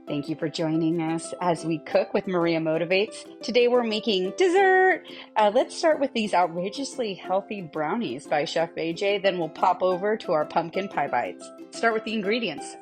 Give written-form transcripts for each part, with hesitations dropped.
Thank you for joining us as we cook with Maria Motivates. Today we're making dessert. Let's start with these outrageously healthy brownies by Chef AJ, then we'll pop over to our pumpkin pie bites. Start with the ingredients.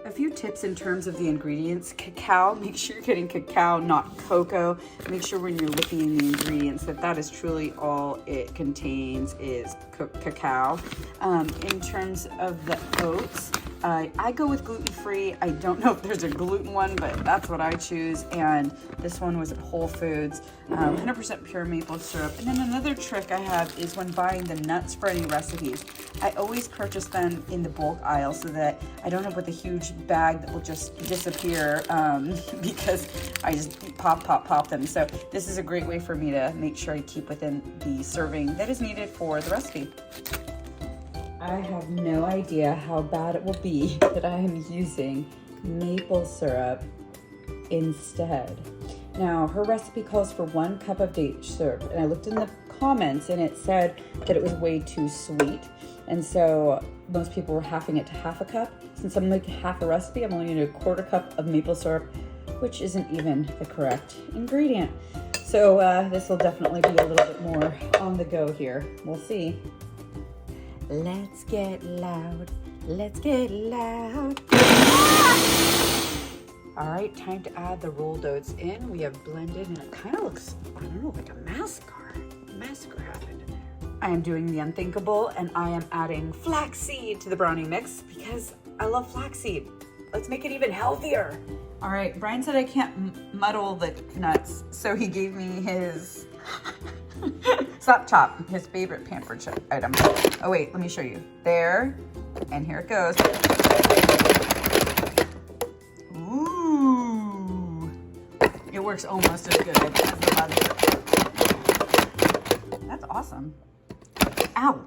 A few tips in terms of the ingredients. Cacao, make sure you're getting cacao, not cocoa. Make sure when you're looking at the ingredients that is truly all it contains is cacao. In terms of the oats, I go with gluten-free. I don't know if there's a gluten one, but that's what I choose. And this one was at Whole Foods, 100% pure maple syrup. And then another trick I have is when buying the nuts for any recipes, I always purchase them in the bulk aisle so that I don't end up with a huge bag that will just disappear because I just pop them. So this is a great way for me to make sure I keep within the serving that is needed for the recipe. I have no idea how bad it will be that I am using maple syrup instead. Now, her recipe calls for 1 cup of date syrup, and I looked in the comments and it said that it was way too sweet. And so most people were halving it to half a cup. Since I'm making half a recipe, I'm only gonna do a 1/4 cup of maple syrup, which isn't even the correct ingredient. So this will definitely be a little bit more on the go here. We'll see. Let's get loud. Let's get loud. All right, time to add the rolled oats in. We have blended and it kind of looks, I don't know, like a mascara happened in there. I am doing the unthinkable and I am adding flaxseed to the brownie mix because I love flaxseed. Let's make it even healthier. All right, Brian said I can't muddle the nuts, so he gave me his slap chop, his favorite pampered item. Oh wait, let me show you. There, and here it goes. Ooh, it works almost as good as the butter. That's awesome. Ow.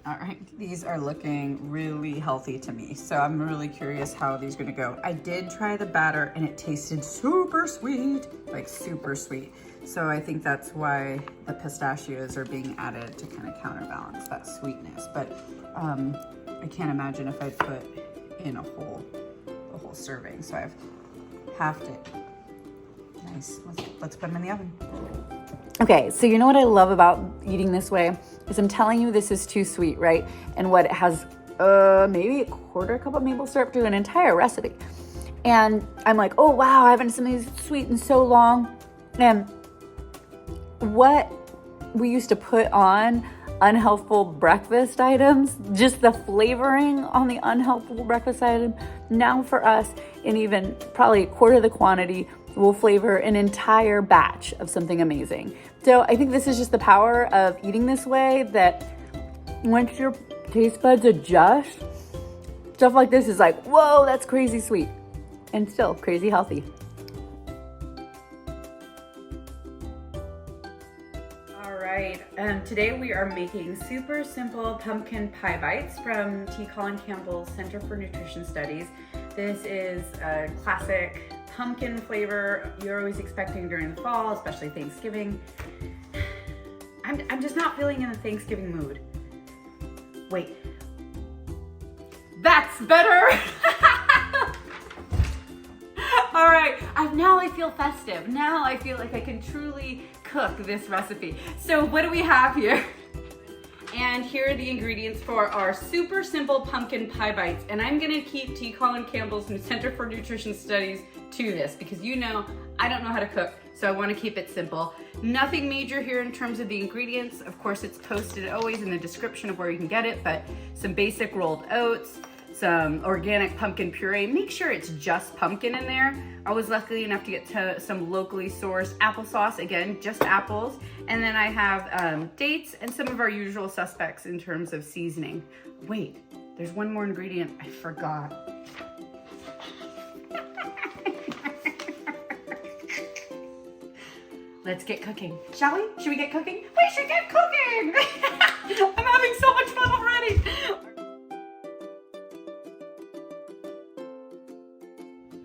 All right, these are looking really healthy to me, so I'm really curious how these are gonna go. I did try the batter and it tasted super sweet, like super sweet. So I think that's why the pistachios are being added to kind of counterbalance that sweetness. But I can't imagine if I put in a whole serving. So I've halved it. Nice, let's put them in the oven. Okay, so you know what I love about eating this way is I'm telling you this is too sweet, right? And what it has maybe a 1/4 cup of maple syrup to an entire recipe. And I'm like, oh wow, I haven't seen these sweet in so long. And what we used to put on unhealthful breakfast items, just the flavoring on the unhealthful breakfast item, now for us, in even probably 1/4 the quantity, will flavor an entire batch of something amazing. So I think this is just the power of eating this way, that once your taste buds adjust, stuff like this is like, whoa, that's crazy sweet and still crazy healthy. All right, today we are making super simple pumpkin pie bites from T. Colin Campbell's Center for Nutrition Studies. This is a classic pumpkin flavor you're always expecting during the fall, especially Thanksgiving. I'm just not feeling in the Thanksgiving mood. Wait, that's better. All right, now I feel festive. Now I feel like I can truly cook this recipe. So what do we have here? And here are the ingredients for our super simple pumpkin pie bites. And I'm gonna keep T. Colin Campbell's Center for Nutrition Studies to this because you know I don't know how to cook, so I wanna keep it simple. Nothing major here in terms of the ingredients. Of course, it's posted always in the description of where you can get it, but some basic rolled oats, some organic pumpkin puree. Make sure it's just pumpkin in there. I was lucky enough to get some locally sourced applesauce, again, just apples. And then I have dates and some of our usual suspects in terms of seasoning. Wait, there's one more ingredient I forgot. Let's get cooking, shall we? Should we get cooking? We should get cooking! I'm having so much fun already.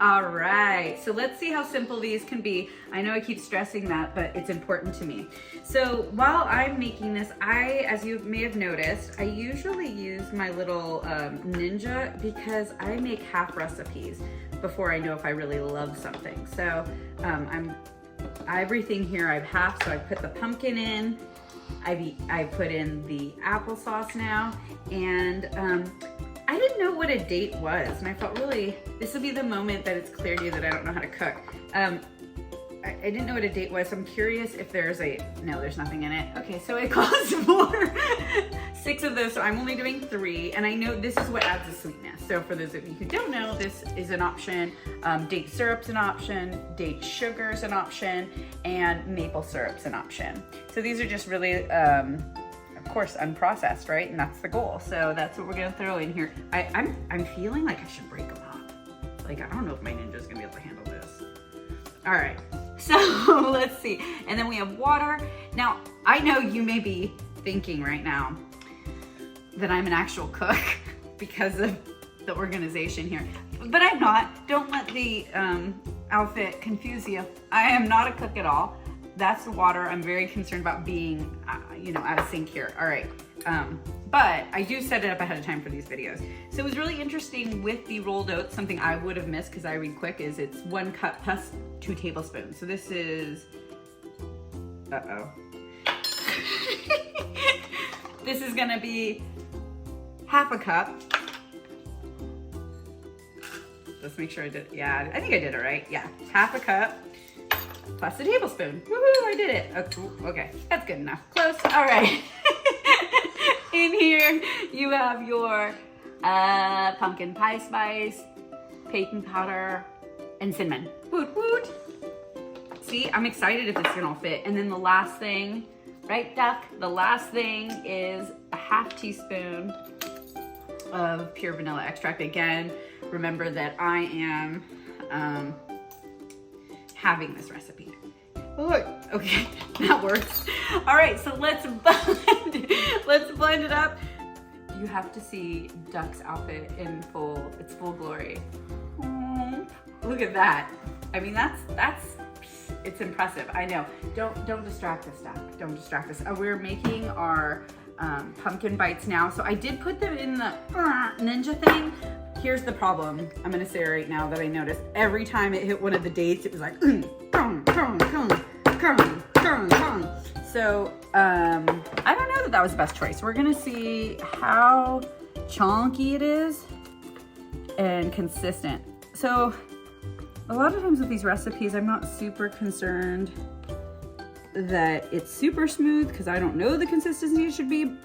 All right, so let's see how simple these can be. I know I keep stressing that, but it's important to me. So while I'm making this, as you may have noticed, I usually use my little Ninja because I make half recipes before I know if I really love something. So everything here I've half, so I put the pumpkin in, I put in the applesauce now, and I didn't know what a date was, and I felt really, this will be the moment that it's clear to you that I don't know how to cook. I didn't know what a date was, so I'm curious if there's no, there's nothing in it. Okay, so it calls for 6 of those, so I'm only doing 3, and I know this is what adds the sweetness. So for those of you who don't know, this is an option. Date syrup's an option, date sugar's an option, and maple syrup's an option. So these are just really, of course, unprocessed, right? And that's the goal. So that's what we're gonna throw in here. I'm feeling like I should break them up. Like, I don't know if my Ninja's gonna be able to handle this. All right, so let's see. And then we have water. Now, I know you may be thinking right now that I'm an actual cook because of the organization here, but I'm not. Don't let the outfit confuse you. I am not a cook at all. That's the water. I'm very concerned about being, out of sync here. All right, but I do set it up ahead of time for these videos. So it was really interesting with the rolled oats. Something I would have missed because I read quick is it's 1 cup plus 2 tablespoons. So this is, this is gonna be half a cup. Let's make sure I did, yeah, I think I did it right. Yeah, half a cup. Plus a tablespoon. Woohoo, I did it. Okay, that's good enough. Close. All right. In here, you have your pumpkin pie spice, baking powder, and cinnamon. Woot woot. See, I'm excited if it's gonna all fit. And then the last thing, right, Duck? The last thing is a ½ teaspoon of pure vanilla extract. Again, remember that I am having this recipe. Oh, okay, that works. All right, so let's blend it up. You have to see Duck's outfit in its full glory. Look at that. I mean, it's impressive. I know. Don't distract us, Duck. Don't distract us. We're making our pumpkin bites now. So I did put them in the Ninja thing. Here's the problem. I'm gonna say right now that I noticed every time it hit one of the dates, it was like, so I don't know that was the best choice. We're gonna see how chunky it is and consistent. So a lot of times with these recipes, I'm not super concerned that it's super smooth because I don't know the consistency it should be,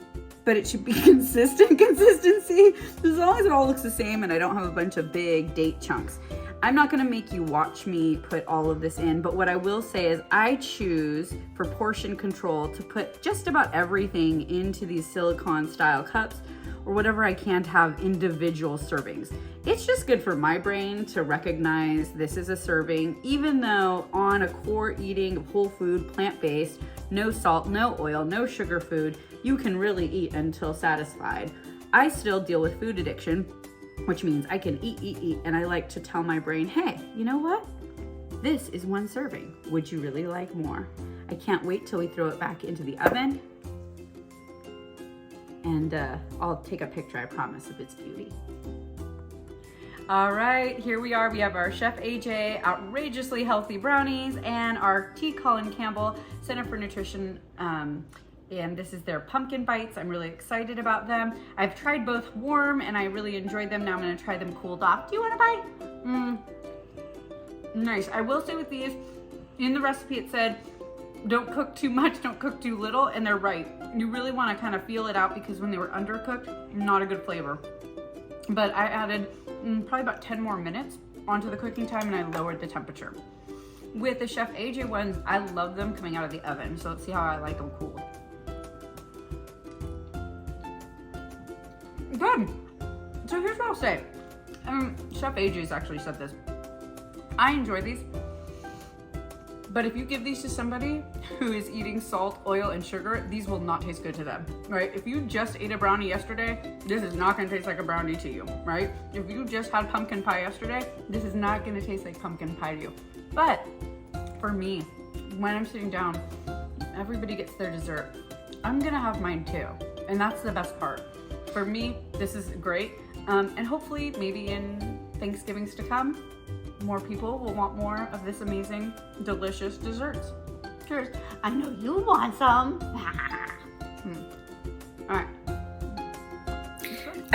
but it should be consistent consistency. As long as it all looks the same and I don't have a bunch of big date chunks. I'm not gonna make you watch me put all of this in, but what I will say is I choose for portion control to put just about everything into these silicone style cups or whatever I can to have individual servings. It's just good for my brain to recognize this is a serving, even though on a core eating of whole food, plant-based, no salt, no oil, no sugar food, you can really eat until satisfied. I still deal with food addiction, which means I can eat, and I like to tell my brain, hey, you know what? This is 1 serving. Would you really like more? I can't wait till we throw it back into the oven. And I'll take a picture, I promise, of its beauty. All right, here we are. We have our Chef AJ outrageously healthy brownies and our T. Colin Campbell Center for Nutrition, and this is their pumpkin bites. I'm really excited about them. I've tried both warm and I really enjoyed them. Now I'm gonna try them cooled off. Do you want a bite? Nice. I will say with these, in the recipe it said, don't cook too much, don't cook too little, and they're right. You really wanna kind of feel it out because when they were undercooked, not a good flavor. But I added probably about 10 more minutes onto the cooking time and I lowered the temperature. With the Chef AJ ones, I love them coming out of the oven. So let's see how I like them cool. Good. So here's what I'll say. Chef AJ's actually said this. I enjoy these. But if you give these to somebody who is eating salt, oil, and sugar, these will not taste good to them, right? If you just ate a brownie yesterday, this is not gonna taste like a brownie to you, right? If you just had pumpkin pie yesterday, this is not gonna taste like pumpkin pie to you. But for me, when I'm sitting down, everybody gets their dessert. I'm gonna have mine too, and that's the best part. For me, this is great, and hopefully maybe in Thanksgivings to come, more people will want more of this amazing, delicious desserts. Cheers. I know you want some. All right.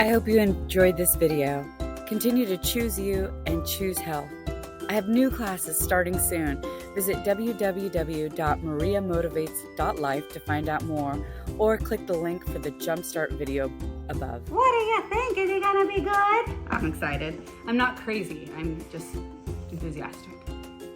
I hope you enjoyed this video. Continue to choose you and choose health. I have new classes starting soon. Visit www.mariamotivates.life to find out more, or click the link for the Jumpstart video above. What do you think? Is it gonna be good? I'm excited. I'm not crazy. I'm just enthusiastic.